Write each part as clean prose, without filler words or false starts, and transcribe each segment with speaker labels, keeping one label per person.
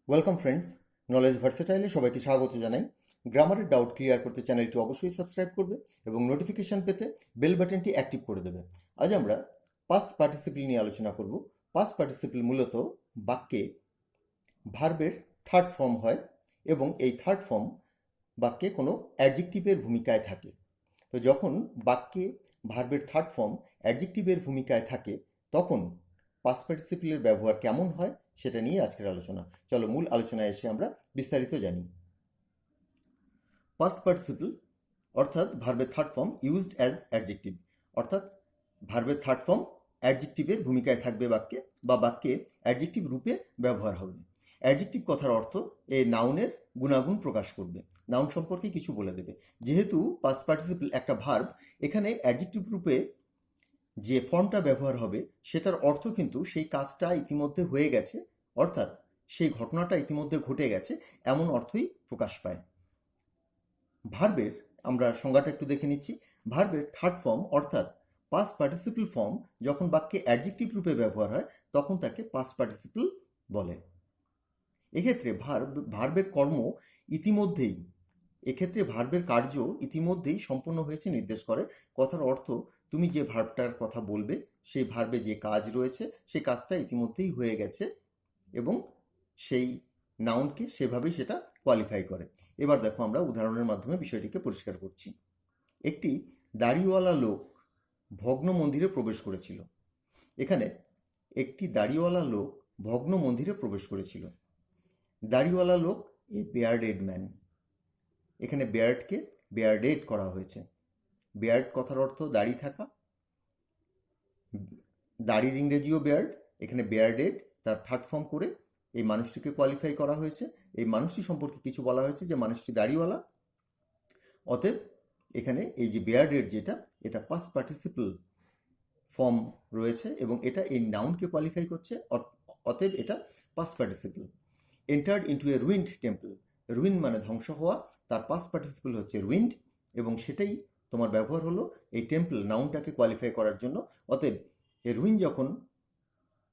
Speaker 1: Welcome friends, knowledge ভার্সেটাইলে সবাইকে স্বাগত জানাই। গ্রামারের ডাউট ক্লিয়ার করতে চ্যানেলটি অবশ্যই সাবস্ক্রাইব করবে এবং নোটিফিকেশন পেতে বেল বাটনটি অ্যাক্টিভ করে দেবে। আজ আমরা পাস্ট পার্টিসিপল নিয়ে আলোচনা করব। পাস্ট পার্টিসিপল মূলত বাক্যে ভার্বের থার্ড ফর্ম হয় এবং এই থার্ড ফর্ম বাক্যে কোনো অ্যাডজেক্টিভের ভূমিকায় থাকে। তো যখন বাক্যে ভার্বের থার্ড ফর্ম অ্যাডজেক্টিভের ভূমিকায় থাকে তখন পাস্ট পার্টিসিপলের ব্যবহার কেমন হয় সেটা নিয়ে আজকের আলোচনা। চলো মূল আলোচনায় এসে আমরা বিস্তারিত জানি। পাস্ট পার্টিসিপল অর্থাৎ ভার্বের third form used as adjective, অর্থাৎ ভার্বের থার্ড ফর্ম অ্যাডজেক্টিভের ভূমিকায় থাকবে বাক্যে বা বাক্যে অ্যাডজেক্টিভ রূপে ব্যবহার হবে। অ্যাডজেক্টিভ কথার অর্থ এ নাউনের গুণাগুণ প্রকাশ করবে, নাউন সম্পর্কে কিছু বলে দেবে। যেহেতু পাস্ট পার্টিসিপল একটা ভার্ব, এখানে অ্যাডজেক্টিভ রূপে যে ফর্মটা ব্যবহার হবে সেটার অর্থ কিন্তু সেই কাজটা ইতিমধ্যে হয়ে গেছে, অর্থাৎ সেই ঘটনাটা ইতিমধ্যে ঘটে গেছে, এমন অর্থই প্রকাশ পায়। ভার্বের আমরা সংজ্ঞাটা একটু দেখে নিচ্ছি। ভার্বের থার্ড ফর্ম অর্থাৎ পাস্ট পার্টিসিপল ফর্ম যখন বাক্যে অ্যাডজেক্টিভ রূপে ব্যবহার হয় তখন তাকে পাস্ট পার্টিসিপল বলে। এক্ষেত্রে ভার্বের কর্ম ইতিমধ্যেই, এক্ষেত্রে ভার্বের কার্য ইতিমধ্যেই সম্পন্ন হয়েছে নির্দেশ করে। কথার অর্থ তুমি যে ভার্বটার কথা বলবে সেই ভার্বে যে কাজ রয়েছে সেই কাজটা ইতিমধ্যেই হয়ে গেছে এবং সেই নাউনকে সেভাবেই সেটা কোয়ালিফাই করে। এবার দেখো আমরা উদাহরণের মাধ্যমে বিষয়টিকে পরিষ্কার করছি। একটি দাড়িওয়ালা লোক ভগ্ন মন্দিরে প্রবেশ করেছিল। এখানে একটি দাড়িওয়ালা লোক ভগ্ন মন্দিরে প্রবেশ করেছিল। দাড়িওয়ালা লোক এ বেয়ার্ডেড ম্যান, এখানে বেয়ার্ডকে বেয়ার্ডেড করা হয়েছে। বেয়ার্ড কথার অর্থ দাড়ি থাকা, দাড়ির ইংরেজিও বেয়ার্ড, এখানে বেয়ার্ডেড তার থার্ড ফর্ম করে এই মানুষটিকে কোয়ালিফাই করা হয়েছে। এই মানুষটি সম্পর্কে কিছু বলা হয়েছে যে মানুষটি দাড়িওয়ালা, অতএব এখানে এই যে বেয়ার্ডেড যেটা, এটা পাস্ট পার্টিসিপল ফর্ম রয়েছে এবং এটা এই নাউনকে কোয়ালিফাই করছে, অতএব এটা পাস্ট পার্টিসিপল। এন্টার্ড ইন্টু এ রুইন্ড টেম্পল, রুইন মানে ধ্বংস হওয়া, তার পাস্ট পার্টিসিপল হচ্ছে রুইন্ড এবং সেটাই তোমার ব্যবহার হলো এই টেম্পল নাউনটাকে কোয়ালিফাই করার জন্য। অতএব এ রুইন যখন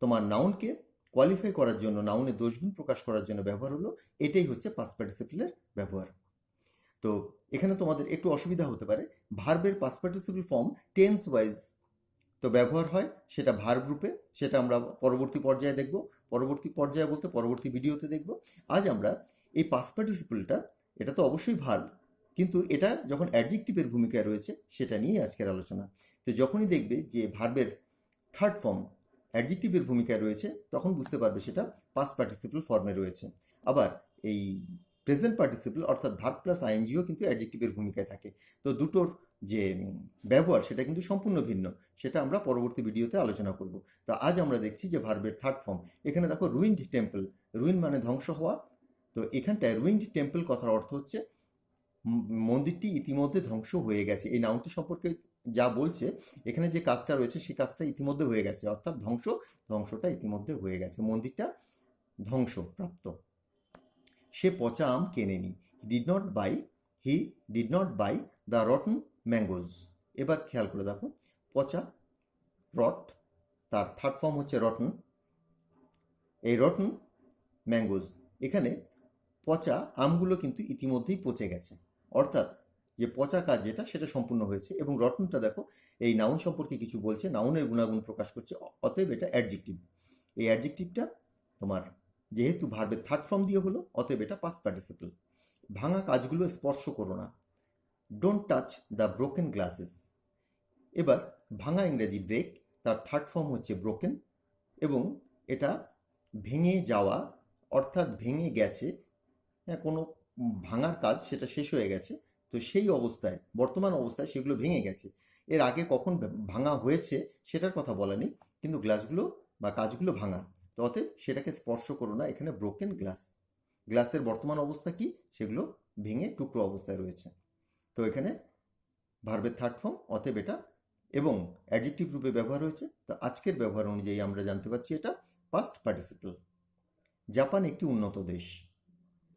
Speaker 1: তোমার নাউনকে কোয়ালিফাই করার জন্য, নাউনের দোষগুণ প্রকাশ করার জন্য ব্যবহার হলো, এটাই হচ্ছে পাস্ট পার্টিসিপলের ব্যবহার। তো এখানে তোমাদের একটু অসুবিধা হতে পারে, ভার্বের past participle form tense wise তো ব্যবহার হয়, সেটা ভার্ব রূপে, সেটা আমরা পরবর্তী পর্যায়ে দেখব। পরবর্তী পর্যায়ে বলতে পরবর্তী ভিডিওতে দেখব। আজ আমরা এই পাস্ট পার্টিসিপলটা, এটা তো অবশ্যই ভার্ব, কিন্তু এটা যখন অ্যাডজেক্টিভের ভূমিকায় রয়েছে সেটা নিয়ে আজকের আলোচনা। তো যখনই দেখবে যে ভার্বের থার্ড ফর্ম অ্যাডজেক্টিভের ভূমিকায় রয়েছে তখন বুঝতে পারবে সেটা পাস্ট পার্টিসিপল ফর্মে রয়েছে। আবার এই প্রেজেন্ট পার্টিসিপল অর্থাৎ ভার্ব প্লাস আইএনজিও কিন্তু অ্যাডজেক্টিভের ভূমিকায় থাকে। তো দুটোর যে ব্যবহার সেটা কিন্তু সম্পূর্ণ ভিন্ন, সেটা আমরা পরবর্তী ভিডিওতে আলোচনা করব। তো আজ আমরা দেখছি যে ভার্বের থার্ড ফর্ম। এখানে দেখো রুইন্ড টেম্পল, রুইন মানে ধ্বংস হওয়া। তো এখানটায় রুইন্ড টেম্পল কথার অর্থ হচ্ছে মন্দিরটি ইতিমধ্যে ধ্বংস হয়ে গেছে। এই নাউনটি সম্পর্কে যা বলছে, এখানে যে কাজটা রয়েছে সেই কাজটা ইতিমধ্যে হয়ে গেছে, অর্থাৎ ধ্বংসটা ইতিমধ্যে হয়ে গেছে, মন্দিরটা ধ্বংসপ্রাপ্ত। সে পচা আম কেনেনি, he did not buy the rotten mangoes. এবার খেয়াল করে দেখো, পচা, রট, তার থার্ড ফর্ম হচ্ছে রটন, এই রটন ম্যাঙ্গোজ, এখানে পচা আমগুলো কিন্তু ইতিমধ্যেই পচে গেছে, অর্থাৎ যে পচা কাজ যেটা সেটা সম্পূর্ণ হয়েছে। এবং রটনটা দেখো এই নাউন সম্পর্কে কিছু বলছে, নাউনের গুণাগুণ প্রকাশ করছে, অতএব এটা অ্যাডজেক্টিভ। এই অ্যাডজেক্টিভটা তোমার যেহেতু ভার্বের থার্ড ফর্ম দিয়ে হলো, অতএব এটা পাস্ট পার্টিসিপল। ভাঙা কাজগুলো স্পর্শ করো না, don't touch the broken glasses. এবার ভাঙা ইংরেজি ব্রেক, তার থার্ড ফর্ম হচ্ছে ব্রোকেন এবং এটা ভেঙে যাওয়া, অর্থাৎ ভেঙে গেছে, হ্যাঁ, কোনো ভাঙার কাজ সেটা শেষ হয়ে গেছে, তো সেই অবস্থায়, বর্তমান অবস্থায় সেগুলো ভেঙে গেছে। এর আগে কখন ভাঙা হয়েছে সেটার কথা বলা নেই, কিন্তু গ্লাসগুলো বা কাজগুলো ভাঙা, তো অতএব সেটাকে স্পর্শ করো না। এখানে ব্রোকেন গ্লাস, গ্লাসের বর্তমান অবস্থা কি, সেগুলো ভেঙে টুকরো অবস্থায় রয়েছে। তো এখানে ভার্বের থার্ড ফর্ম, অতএব এটা এবং অ্যাডজেক্টিভ রূপে ব্যবহার হয়েছে। তো আজকের ব্যবহার অনুযায়ী আমরা জানতে পারছি এটা পাস্ট পার্টিসিপল। জাপান একটি উন্নত দেশ,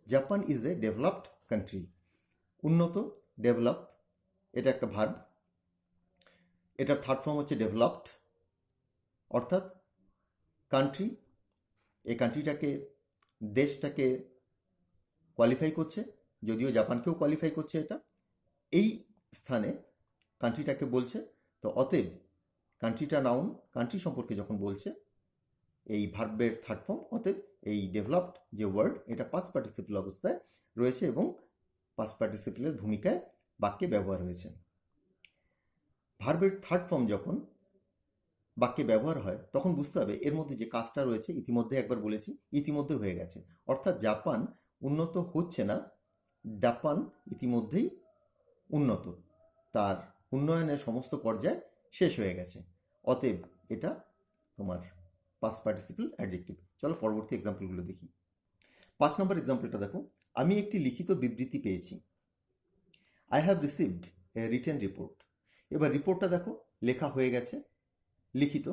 Speaker 1: Japan is a developed country. উন্নত, ডেভেলপ, এটা একটা ভার্ব, এটার থার্ড ফর্ম হচ্ছে ডেভেলপড, অর্থাৎ কান্ট্রি, এই কান্ট্রিটাকে দেশটাকে কোয়ালিফাই করছে, যদিও জাপানকেও কোয়ালিফাই করছে এটা, এই স্থানে কান্ট্রিটাকে বলছে। তো অতএব কান্ট্রিটা নাউন, কান্ট্রি সম্পর্কে যখন বলছে এই ভার্বের থার্ড ফর্ম, অতএব এই ডেভেলপড যে ওয়ার্ড এটা পাস্ট পার্টিসিপল অবস্থায় রয়েছে এবং পাস্ট পার্টিসিপলের ভূমিকায় বাক্যে ব্যবহার হয়েছে। ভার্বের থার্ড ফর্ম যখন বাক্যে ব্যবহার হয় তখন বুঝতে হবে এর মধ্যে যে কাজটা রয়েছে, ইতিমধ্যে একবার বলেছি, ইতিমধ্যে হয়ে গেছে। অর্থাৎ জাপান উন্নত হচ্ছে না, জাপান ইতিমধ্যেই উন্নত, তার উন্নয়নের সমস্ত পর্যায় শেষ হয়ে গেছে। অতএব এটা তোমার পাস্ট পার্টিসিপল অ্যাডজেক্টিভ। চলো পরবর্তী এক্সাম্পলগুলো দেখি। 5 নম্বর এক্সাম্পলটা দেখো, আমি একটি লিখিত বিবৃতি পেয়েছি। I have received a written report. এবার রিপোর্টটা দেখো লেখা হয়ে গেছে, লিখিত,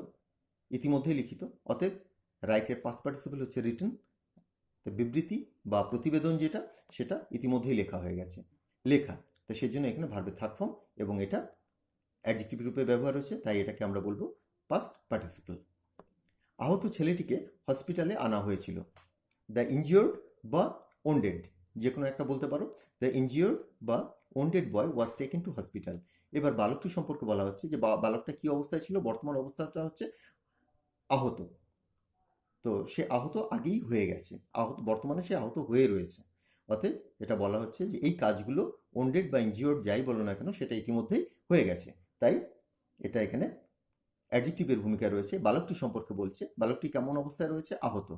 Speaker 1: ইতিমধ্যেই লিখিত, অতএব রাইটের পাস্ট পার্টিসিপল হচ্ছে রিটেন। তো বিবৃতি বা প্রতিবেদন যেটা, সেটা ইতিমধ্যেই লেখা হয়ে গেছে, লেখা। তো সেই জন্য এখানে ভার্বের থার্ড ফর্ম এবং এটা অ্যাডজেক্টিভ রূপে ব্যবহার হচ্ছে, তাই এটাকে আমরা বলবো পাস্ট পার্টিসিপল। আহত ছেলেটিকে হসপিটালে আনা হয়েছিল। দ্য ইনজিওর্ড বা ওন্ডেড, যে কোনো একটা বলতে পারো। দ্য ইনজিওর্ড বা wounded boy was taken to hospital. এবার বালকটি সম্পর্কে বলা হচ্ছে যে বালকটা কি অবস্থায় ছিল, বর্তমান অবস্থাটা হচ্ছে আহত। তো সে আহত আগেই হয়ে গেছে, আহত বর্তমানে সে আহত হয়ে রয়েছে। অতএব এটা বলা হচ্ছে যে এই কাজগুলো ওন্ডেড বা ইনজিওর্ড যাই বলো না কেন সেটা ইতিমধ্যেই হয়ে গেছে, তাই এটা এখানে অ্যাডজেক্টিভের ভূমিকা রয়েছে। বালকটি সম্পর্কে বলছে, বালকটি কেমন অবস্থায় রয়েছে, আহত।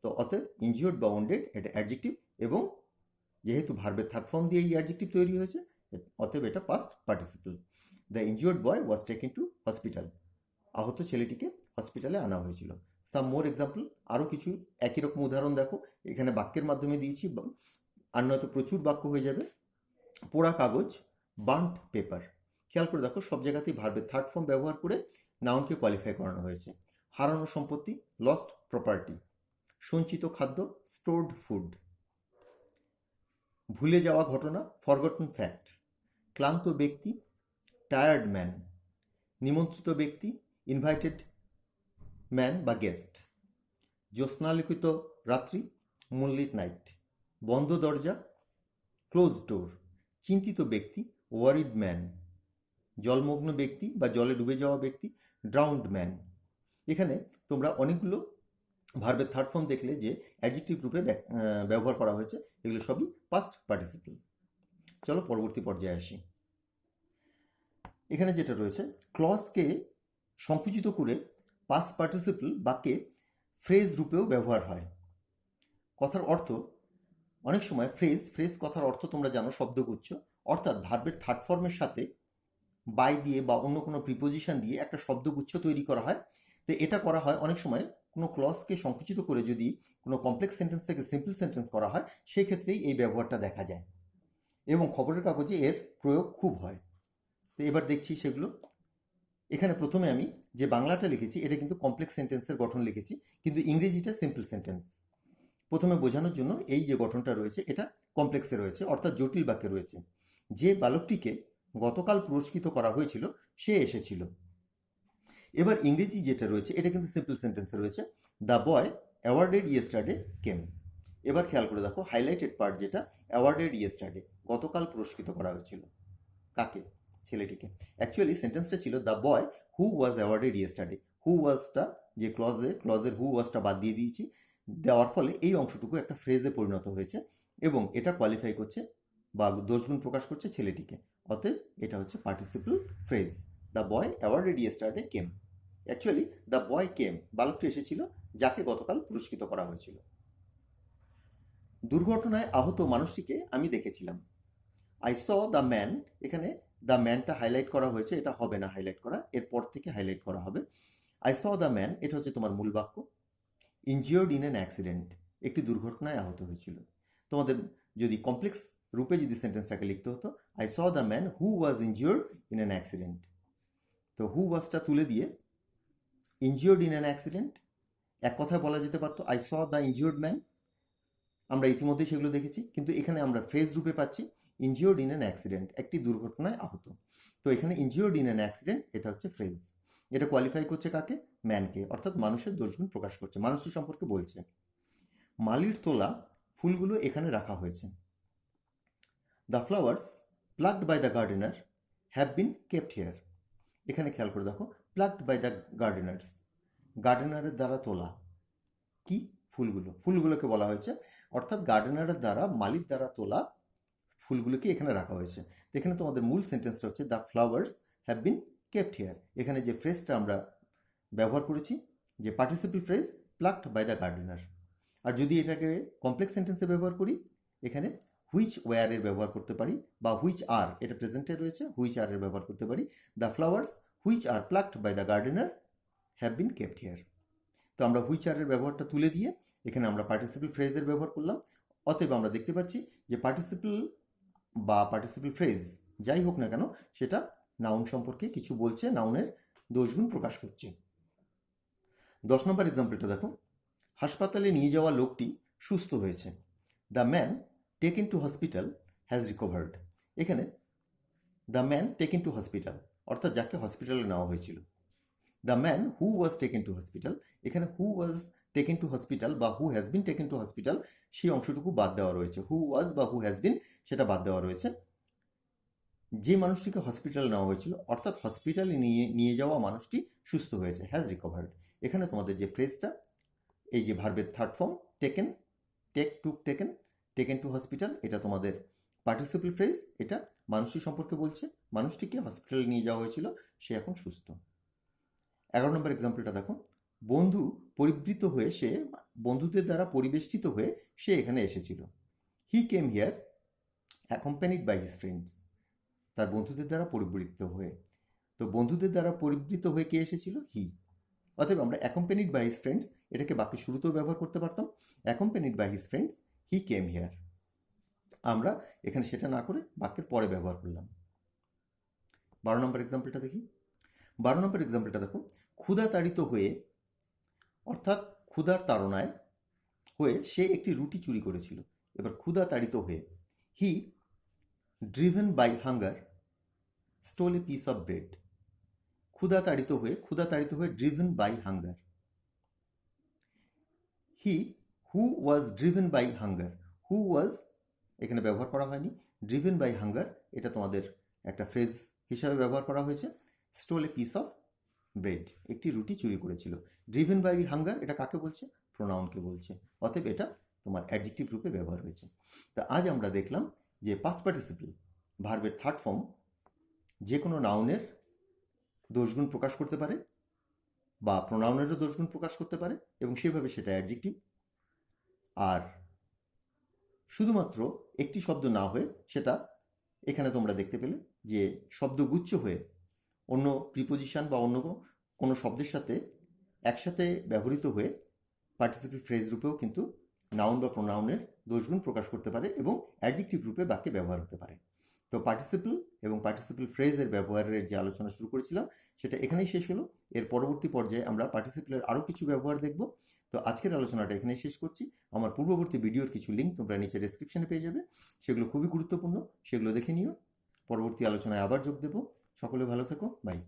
Speaker 1: তো অতএব ইনজিওর্ড বা ওন্ডেড এটা অ্যাডজেক্টিভ, এবং যেহেতু ভার্বের থার্ড ফর্ম দিয়ে এই অ্যাডজেক্টিভ তৈরি হয়েছে, অতএব এটা past participle. The injured boy was taken to hospital. আহত ছেলেটিকে হসপিটালে আনা হয়েছিল। সাম মোর এক্সাম্পল, আরও কিছু একই রকম উদাহরণ দেখো, এখানে বাক্যের মাধ্যমে দিয়েছি, আর নয়তো প্রচুর বাক্য হয়ে যাবে। পোড়া কাগজ, বার্নড পেপার। খেয়াল করে দেখো সব জায়গাতেই ভার্বের থার্ড ফর্ম ব্যবহার করে নাউনকে কোয়ালিফাই করানো হয়েছে। হারানো সম্পত্তি, লস্ট প্রপার্টি। সঞ্চিত খাদ্য, স্টোরড ফুড। ভুলে যাওয়া ঘটনা, ফরগটন ফ্যাক্ট। ক্লান্ত ব্যক্তি, টায়ার্ড ম্যান। নিমন্ত্রিত ব্যক্তি, ইনভাইটেড ম্যান বা গেস্ট। জ্যোৎস্নালিখিত রাত্রি, মুনলিট নাইট। বন্ধ দরজা, ক্লোজ ডোর। চিন্তিত ব্যক্তি, ওয়ারিড ম্যান। জলমগ্ন ব্যক্তি বা জলে ডুবে যাওয়া ব্যক্তি, ড্রাউন্ড ম্যান। এখানে তোমরা অনেকগুলো ভার্বের থার্ড ফর্ম দেখলে যে অ্যাডজেক্টিভ রূপে ব্যবহার করা হয়েছে, এগুলো সবই পাস্ট পার্টিসিপল। চলো পরবর্তী পর্যায়ে আসি। এখানে যেটা রয়েছে, ক্লজকে সংকুচিত করে পাস্ট পার্টিসিপল বাক্যে ফ্রেজ রূপেও ব্যবহার হয়। কথার অর্থ, অনেক সময় ফ্রেজ কথার অর্থ তোমরা জানো শব্দগুচ্ছ, অর্থাৎ ভার্বের থার্ড ফর্মের সাথে বাই দিয়ে বা অন্য কোনো প্রিপোজিশন দিয়ে একটা শব্দগুচ্ছ তৈরি করা হয়। তো এটা করা হয় অনেক সময় কোনো ক্লজকে সংকুচিত করে যদি কোনো কমপ্লেক্স সেন্টেন্স থেকে সিম্পল সেন্টেন্স করা হয়, সেই ক্ষেত্রেই এই ব্যবহারটা দেখা যায় এবং খবরের কাগজে এর প্রয়োগ খুব হয়। তো এবার দেখছি সেগুলো। এখানে প্রথমে আমি যে বাংলাটা লিখেছি এটা কিন্তু কমপ্লেক্স সেন্টেন্সের গঠন লিখেছি, কিন্তু ইংরেজিটা সিম্পল সেন্টেন্স। প্রথমে বোঝানোর জন্য এই যে গঠনটা রয়েছে এটা কমপ্লেক্সে রয়েছে, অর্থাৎ জটিল বাক্যে রয়েছে। যে বালকটিকে গতকাল পুরস্কৃত করা হয়েছিল সে এসেছিল। এবার ইংরেজি যেটা রয়েছে এটা কিন্তু সিম্পল সেন্টেন্সে রয়েছে, the boy awarded yesterday came. এবার খেয়াল করে দেখো হাইলাইটেড পার্ট যেটা, অ্যাওয়ার্ডেড ইয়েস্টারডে, গতকাল পুরস্কৃত করা হয়েছিল কাকে, ছেলেটিকে। অ্যাকচুয়ালি সেন্টেন্সটা ছিল the boy who was awarded yesterday. Who ওয়াজটা যে ক্লজের হু ওয়াজটা বাদ দিয়ে দিয়েছি, দেওয়ার ফলে এই অংশটুকু একটা ফ্রেজে পরিণত হয়েছে এবং এটা কোয়ালিফাই করছে বা দোষগুণ প্রকাশ করছে ছেলেটিকে। অতএব এটা হচ্ছে participle phrase. The boy awarded yesterday came. Actually the boy came, বালকটি এসেছিল যাকে গতকাল পুরস্কৃত করা হয়েছিল। দুর্ঘটনায় আহত মানুষটিকে আমি দেখেছিলাম। আই স দ্য ম্যান, এখানে দ্য ম্যানটা হাইলাইট করা হয়েছে, এটা হবে না হাইলাইট করা, এরপর থেকে হাইলাইট করা হবে। আই স দ্য ম্যান, এটা হচ্ছে তোমার মূল বাক্য। ইনজিওর্ড ইন অ্যান অ্যাক্সিডেন্ট, একটি দুর্ঘটনায় আহত হয়েছিল। তোমাদের যদি কমপ্লেক্স রূপে যদি সেন্টেন্সটাকে লিখতে হতো, I saw the man who was injured in an accident. তো হু ওয়াজটা তুলে দিয়ে ইনজিওর্ড ইন অ্যান অ্যাক্সিডেন্ট, এক কথায় বলা যেতে পারতো I saw the injured man. আমরা ইতিমধ্যেই সেগুলো দেখেছি, কিন্তু এখানে আমরা ফ্রেজ রূপে পাচ্ছি ইনজিওর্ড ইন অ্যান অ্যাক্সিডেন্ট, একটি দুর্ঘটনায় আহত। তো এখানে ইনজিওর্ড ইন অ্যান অ্যাক্সিডেন্ট এটা হচ্ছে ফ্রেজ। এটা কোয়ালিফাই করছে কাকে, ম্যানকে, অর্থাৎ মানুষের দোষগুণ প্রকাশ করছে, মানুষটি সম্পর্কে বলছে। মালির তোলা ফুলগুলো এখানে রাখা হয়েছে। The flowers plucked by the gardener have been kept here. এখানে খেয়াল করে দেখো, প্লাকড বাই দ্য গার্ডেনার্স, গার্ডেনারের দ্বারা তোলা কি ফুলগুলোকে বলা হয়েছে, অর্থাৎ গার্ডেনারের দ্বারা, মালির দ্বারা তোলা ফুলগুলোকে এখানে রাখা হয়েছে। এখানে তোমাদের মূল সেন্টেন্সটা হচ্ছে the flowers have been kept here. এখানে যে ফ্রেজটা আমরা ব্যবহার করেছি, যে participle phrase, plucked by the gardener. আর যদি এটাকে কমপ্লেক্স সেন্টেন্সে ব্যবহার করি, এখানে হুইচ ওয়ারের ব্যবহার করতে পারি, বা হুইচ আর, এটা প্রেজেন্টে রয়েছে, হুইচ আর এর ব্যবহার করতে পারি। The flowers which are plucked by the gardener have been kept here. তো আমরা হুইচ আর এর ব্যবহারটা তুলে দিয়ে এখানে আমরা পার্টিসিপল ফ্রেজের ব্যবহার করলাম। অতএব আমরা দেখতে পাচ্ছি যে পার্টিসিপল বা পার্টিসিপল ফ্রেজ যাই হোক না কেন, সেটা নাউন সম্পর্কে কিছু বলছে, নাউনের দোষগুণ প্রকাশ করছে। 10 নম্বর এক্সাম্পলটা দেখো, হাসপাতালে নিয়ে যাওয়া লোকটি সুস্থ হয়েছে। The man taken to hospital has recovered. এখানে the man taken to hospital, অর্থাৎ যাকে হসপিটালে নেওয়া হয়েছিল। The man who was taken to hospital, এখানে who was taken to hospital বা who has been taken to hospital, সেই অংশটুকু বাদ দেওয়া রয়েছে। হু ওয়াজ বা হু হ্যাজ বিন সেটা বাদ দেওয়া রয়েছে। যে মানুষটিকে হসপিটালে নেওয়া হয়েছিল, অর্থাৎ হসপিটালে নিয়ে যাওয়া মানুষটি সুস্থ হয়েছে, হ্যাজ রিকভার্ড। এখানে তোমাদের যে ফ্রেজটা, এই যে ভার্বের third form taken, taken to hospital, এটা তোমাদের পার্টিসিপল ফ্রেজ। এটা মানুষটি সম্পর্কে বলছে, মানুষটিকে হসপিটালে নিয়ে যাওয়া হয়েছিল, সে এখন সুস্থ। 11 নম্বর এক্সাম্পলটা দেখো, বন্ধুদের দ্বারা পরিবেষ্টিত হয়ে সে এখানে এসেছিল। He came here accompanied by his friends. তার বন্ধুদের দ্বারা পরিবৃত হয়ে, তো বন্ধুদের দ্বারা পরিবৃত হয়ে কে এসেছিল? হি। অতএব আমরা অ্যাকম্প্যানিড বাই হিজ ফ্রেন্ডস এটাকে বাক্যের শুরুতেও ব্যবহার করতে পারতাম, accompanied by his friends he came here. আমরা এখানে সেটা না করে বাক্যের পরে ব্যবহার করলাম। 12 নম্বর এক্সাম্পলটা দেখি। 12 নম্বর এক্সাম্পলটা দেখো, ক্ষুধা তাড়িত হয়ে, অর্থাৎ ক্ষুধার তাড়নায় হয়ে সে একটি রুটি চুরি করেছিল। এবার ক্ষুধা তাড়িত হয়ে, he driven by hunger stole a piece of bread. ক্ষুধা তাড়িত হয়ে driven by hunger. He who was driven by hunger, who was এখানে ব্যবহার করা হয়নি, ড্রিভেন বাই হাঙ্গার এটা তোমাদের একটা ফ্রেজ হিসাবে ব্যবহার করা হয়েছে। Stole a piece of bread, একটি রুটি চুরি করেছিল। ড্রিভেন বাই হাঙ্গার এটা কাকে বলছে? প্রোনাউনকে বলছে। অতএব এটা তোমার অ্যাডজেক্টিভ রূপে ব্যবহার হয়েছে। তা আজ আমরা দেখলাম যে পাস্ট পার্টিসিপল ভার্বের থার্ড ফর্ম যে কোনো নাউনের দোষগুণ প্রকাশ করতে পারে বা প্রোনাউনেরও দোষগুণ প্রকাশ করতে পারে, এবং সেভাবে সেটা অ্যাডজেক্টিভ। আর শুধুমাত্র একটি শব্দ না হয়ে সেটা এখানে তোমরা দেখতে পেলে যে শব্দগুচ্ছ হয়ে অন্য প্রিপোজিশন বা অন্য কোনো শব্দের সাথে একসাথে ব্যবহৃত হয়ে পার্টিসিপল ফ্রেজ রূপেও কিন্তু নাউন বা প্রোনাউনের দোষগুণ প্রকাশ করতে পারে এবং অ্যাডজেক্টিভ রূপে বাক্যে ব্যবহার হতে পারে। তো পার্টিসিপল এবং পার্টিসিপল ফ্রেজের ব্যবহারের যে আলোচনা শুরু করেছিলাম সেটা এখানেই শেষ হলো। এর পরবর্তী পর্যায়ে আমরা পার্টিসিপলের আরও কিছু ব্যবহার দেখব। তো আজকের আলোচনাটা এখানেই শেষ করছি। আমার পূর্ববর্তী ভিডিওর কিছু লিঙ্ক তোমরা নিচে ডেসক্রিপশনে পেয়ে যাবে, সেগুলো খুবই গুরুত্বপূর্ণ, সেগুলো দেখে নিও। পরবর্তী আলোচনায় আবার যোগ দেব। সকলে ভালো থেকো, বাই।